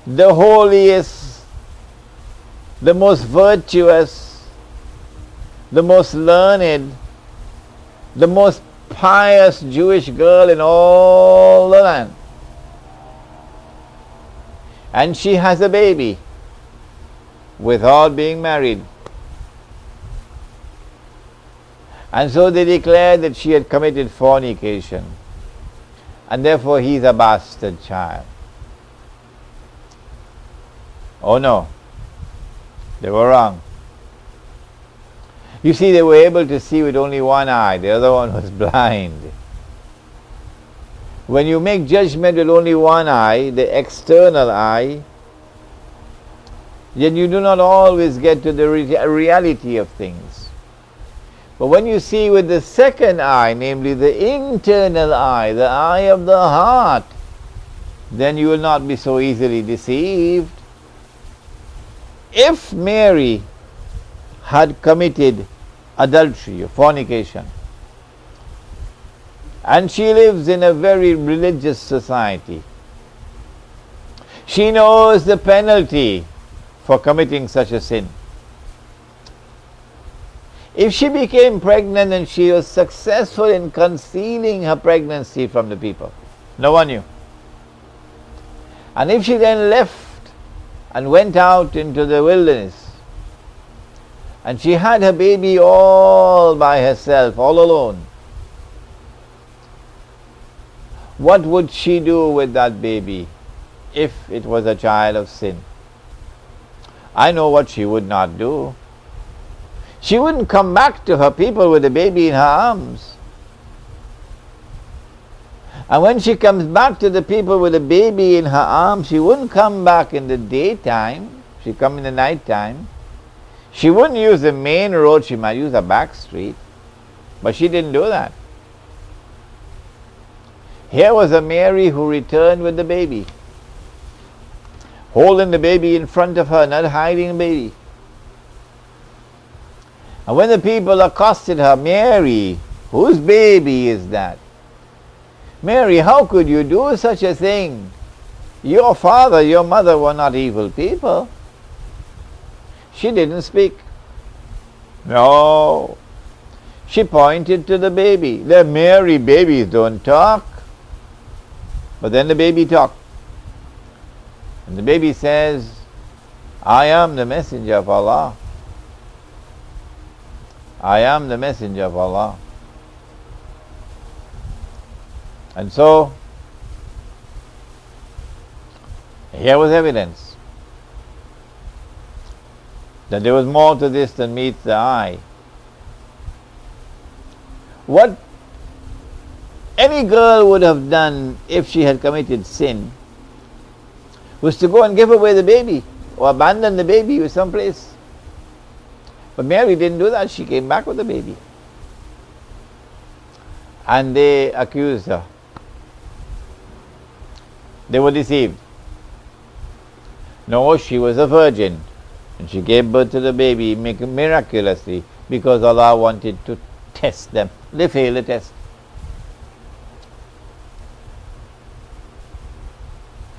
the holiest, the most virtuous, the most learned, the most pious Jewish girl in all the land. And she has a baby without being married. And so they declared that she had committed fornication, and therefore he is a bastard child. Oh no, they were wrong. You see, they were able to see with only one eye, the other one was blind. When you make judgment with only one eye, the external eye, then you do not always get to the reality of things. But when you see with the second eye, namely the internal eye, the eye of the heart, then you will not be so easily deceived. If Mary had committed adultery or fornication, and she lives in a very religious society, she knows the penalty for committing such a sin. If she became pregnant and she was successful in concealing her pregnancy from the people, no one knew. And if she then left and went out into the wilderness, and she had her baby all by herself, all alone, what would she do with that baby if it was a child of sin? I know what she would not do. She wouldn't come back to her people with the baby in her arms. And when she comes back to the people with the baby in her arms, she wouldn't come back in the daytime. She'd come in the night time. She wouldn't use the main road, she might use a back street. But she didn't do that. Here was a Mary who returned with the baby, holding the baby in front of her, not hiding the baby. And when the people accosted her, Mary, whose baby is that? Mary, how could you do such a thing? Your father, your mother were not evil people. She didn't speak. No. She pointed to the baby. The Mary babies don't talk. But then the baby talked. And the baby says, I am the messenger of Allah. I am the messenger of Allah. And so, here was evidence that there was more to this than meets the eye. What any girl would have done if she had committed sin was to go and give away the baby or abandon the baby with someplace. But Mary didn't do that. She came back with the baby. And they accused her. They were deceived. No, she was a virgin. And she gave birth to the baby miraculously because Allah wanted to test them. They failed the test.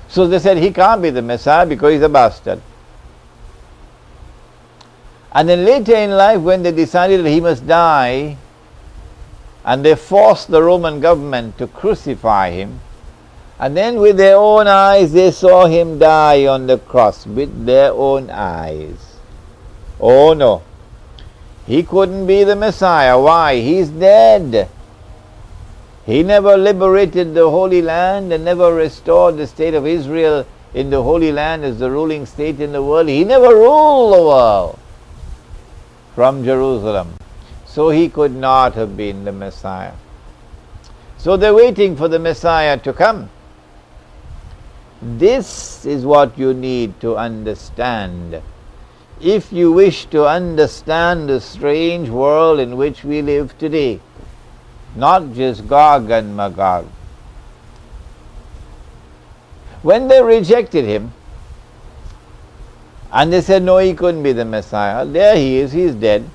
So they said he can't be the Messiah because he's a bastard. And then later in life, when they decided that he must die, and they forced the Roman government to crucify him, and then with their own eyes they saw him die on the cross, with their own eyes. Oh no, he couldn't be the Messiah. Why? He's dead. He never liberated the Holy Land and never restored the state of Israel in the Holy Land as the ruling state in the world. He never ruled the world from Jerusalem. So he could not have been the Messiah. So they're waiting for the Messiah to come. This is what you need to understand. If you wish to understand the strange world in which we live today, not just Gog and Magog. When they rejected him, and they said, no, he couldn't be the Messiah, there he is, he's dead.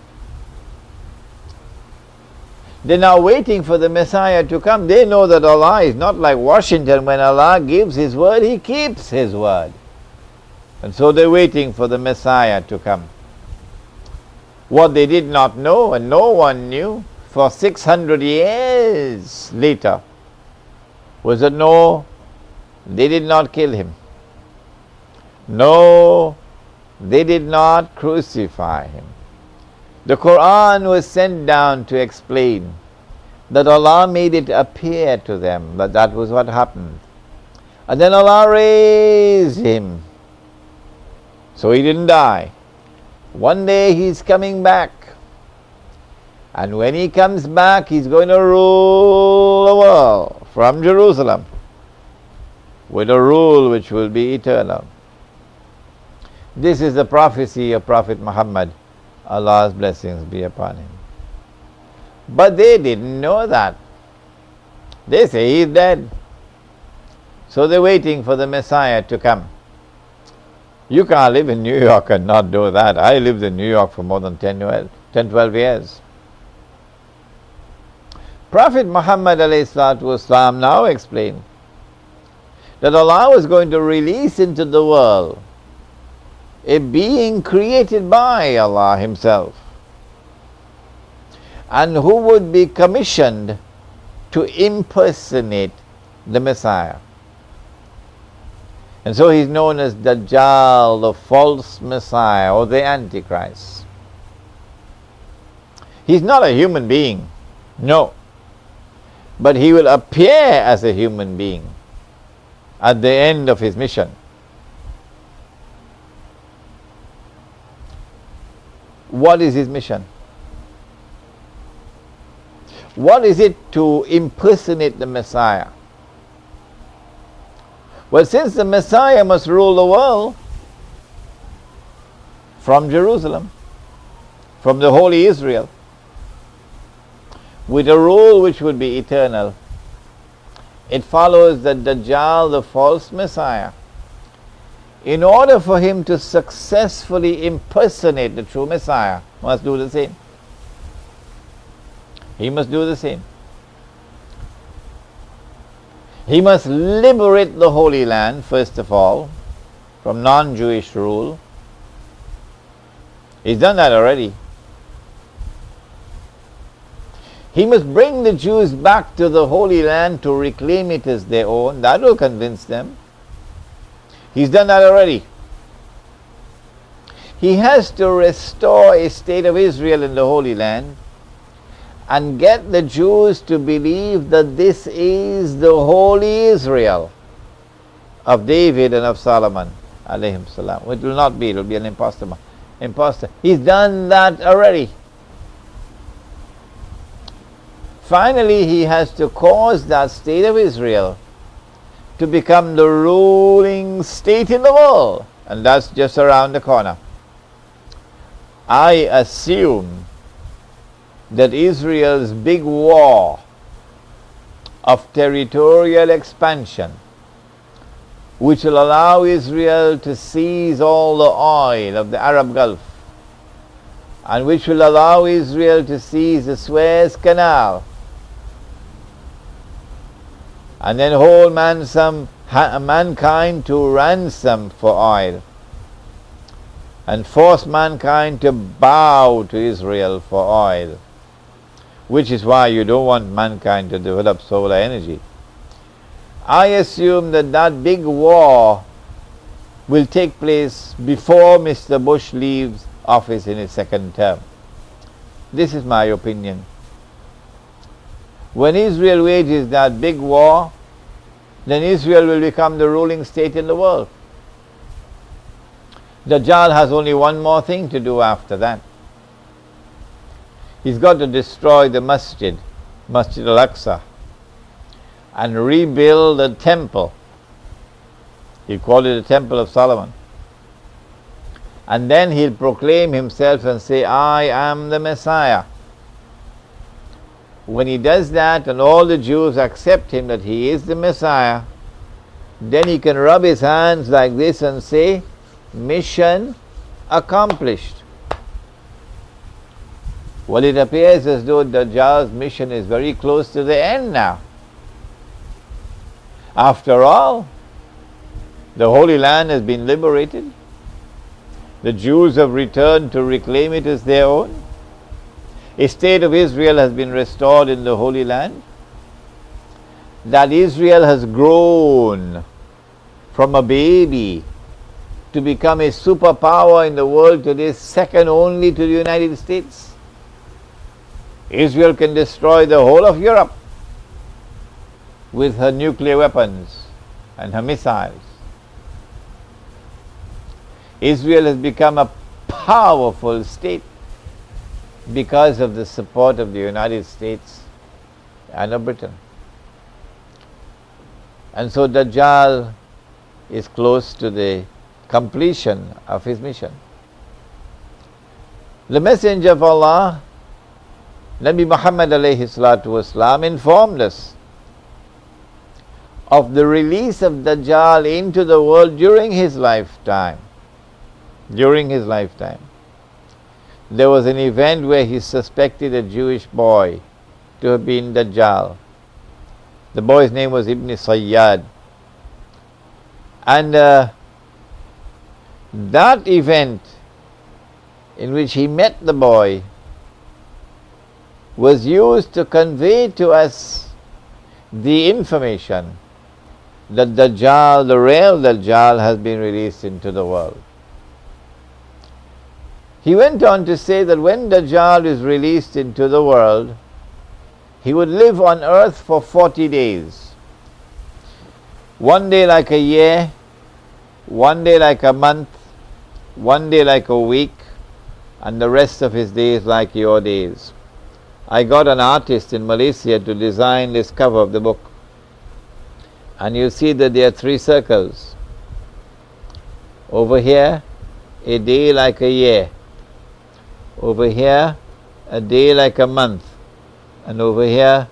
They're now waiting for the Messiah to come. They know that Allah is not like Washington. When Allah gives His word, He keeps His word. And so they're waiting for the Messiah to come. What they did not know, and no one knew, for 600 years later, was that no, they did not kill him. No, they did not crucify him. The Quran was sent down to explain that Allah made it appear to them that that was what happened. And then Allah raised him. So he didn't die. One day he's coming back. And when he comes back, he's going to rule the world from Jerusalem with a rule which will be eternal. This is the prophecy of Prophet Muhammad. Allah's blessings be upon him. But they didn't know that. They say he's dead. So they're waiting for the Messiah to come. You can't live in New York and not do that. I lived in New York for more than 12 years. Prophet Muhammad ﷺ now explained that Allah was going to release into the world a being created by Allah Himself, and who would be commissioned to impersonate the Messiah. And so he's known as Dajjal, the false Messiah, or the Antichrist. He's not a human being, no. But he will appear as a human being at the end of his mission. What is his mission? What is it to impersonate the Messiah? Well, since the Messiah must rule the world from Jerusalem, from the holy Israel, with a rule which would be eternal, it follows that Dajjal, the false Messiah, in order for him to successfully impersonate the true Messiah, must do the same. He must do the same. He must liberate the Holy Land, first of all, from non-Jewish rule. He's done that already. He must bring the Jews back to the Holy Land to reclaim it as their own. That will convince them. He's done that already. He has to restore a state of Israel in the Holy Land and get the Jews to believe that this is the holy Israel of David and of Solomon alayhim salam. It will not be, it will be an impostor. He's done that already. Finally, he has to cause that state of Israel to become the ruling state in the world, and that's just around the corner. I assume that Israel's big war of territorial expansion, which will allow Israel to seize all the oil of the Arab Gulf, and which will allow Israel to seize the Suez Canal, and then hold mankind to ransom for oil, and force mankind to bow to Israel for oil, which is why you don't want mankind to develop solar energy. I assume that that big war will take place before Mr. Bush leaves office in his second term. This is my opinion. When Israel wages that big war, then Israel will become the ruling state in the world. Dajjal has only one more thing to do after that. He's got to destroy the Masjid al-Aqsa, and rebuild the temple. He called it the Temple of Solomon. And then he'll proclaim himself and say, I am the Messiah. When he does that and all the Jews accept him that he is the Messiah, then he can rub his hands like this and say, mission accomplished. Well, it appears as though Dajjal's mission is very close to the end now. After all, the Holy Land has been liberated. The Jews have returned to reclaim it as their own. A state of Israel has been restored in the Holy Land. That Israel has grown from a baby to become a superpower in the world today, second only to the United States. Israel can destroy the whole of Europe with her nuclear weapons and her missiles. Israel has become a powerful state because of the support of the United States and of Britain. And so Dajjal is close to the completion of his mission. The Messenger of Allah, Nabi Muhammad alayhi salatu wasalam, informed us of the release of Dajjal into the world during his lifetime. During his lifetime. There was an event where he suspected a Jewish boy to have been Dajjal. The boy's name was Ibn Sayyad. And that event in which he met the boy was used to convey to us the information that Dajjal, the real Dajjal, has been released into the world. He went on to say that when Dajjal is released into the world, he would live on earth for 40 days. One day like a year, one day like a month, one day like a week, and the rest of his days like your days. I got an artist in Malaysia to design this cover of the book. And you see that there are 3 circles. Over here, a day like a year. Over here, a day like a month. And over here,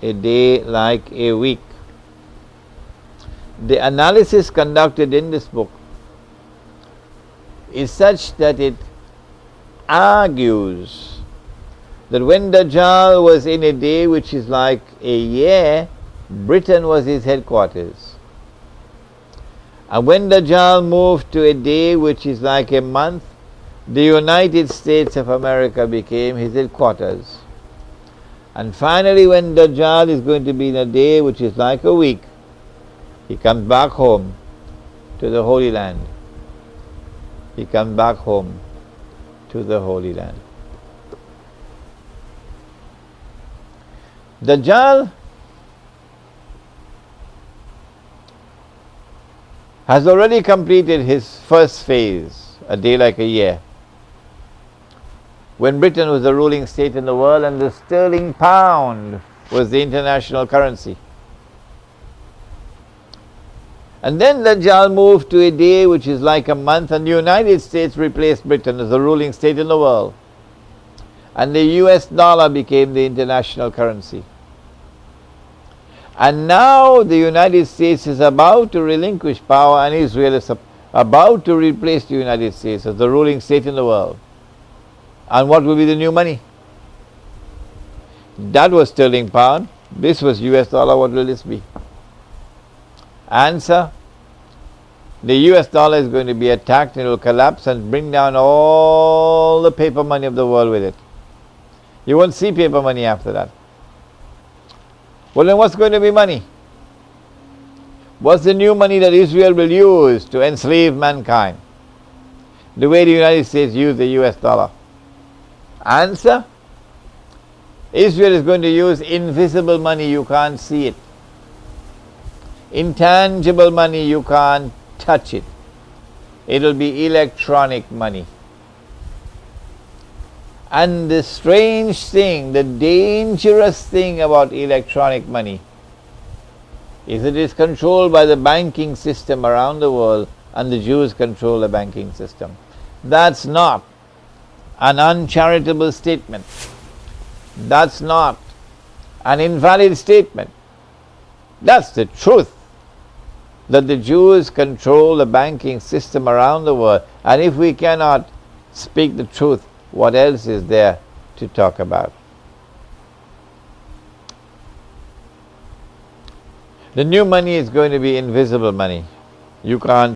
a day like a week. The analysis conducted in this book is such that it argues that when Dajjal was in a day which is like a year, Britain was his headquarters. And when Dajjal moved to a day which is like a month, the United States of America became his headquarters. And finally, when Dajjal is going to be in a day which is like a week, he comes back home to the Holy Land. He comes back home to the Holy Land. Dajjal has already completed his first phase, a day like a year, when Britain was the ruling state in the world and the sterling pound was the international currency. And then Dajjal moved to a day which is like a month, and the United States replaced Britain as the ruling state in the world. And the US dollar became the international currency. And now the United States is about to relinquish power, and Israel is about to replace the United States as the ruling state in the world. And what will be the new money? That was sterling pound. This was US dollar. What will this be? Answer: the US dollar is going to be attacked and it will collapse and bring down all the paper money of the world with it. You won't see paper money after that. Well, then what's going to be money? What's the new money that Israel will use to enslave mankind? The way the United States used the US dollar. Answer: Israel is going to use invisible money, you can't see it. Intangible money, you can't touch it. It'll be electronic money. And the strange thing, the dangerous thing about electronic money is that it is controlled by the banking system around the world, and the Jews control the banking system. That's not an uncharitable statement. That's not an invalid statement. That's the truth, that the Jews control the banking system around the world. And if we cannot speak the truth, what else is there to talk about? The new money is going to be invisible money. You can't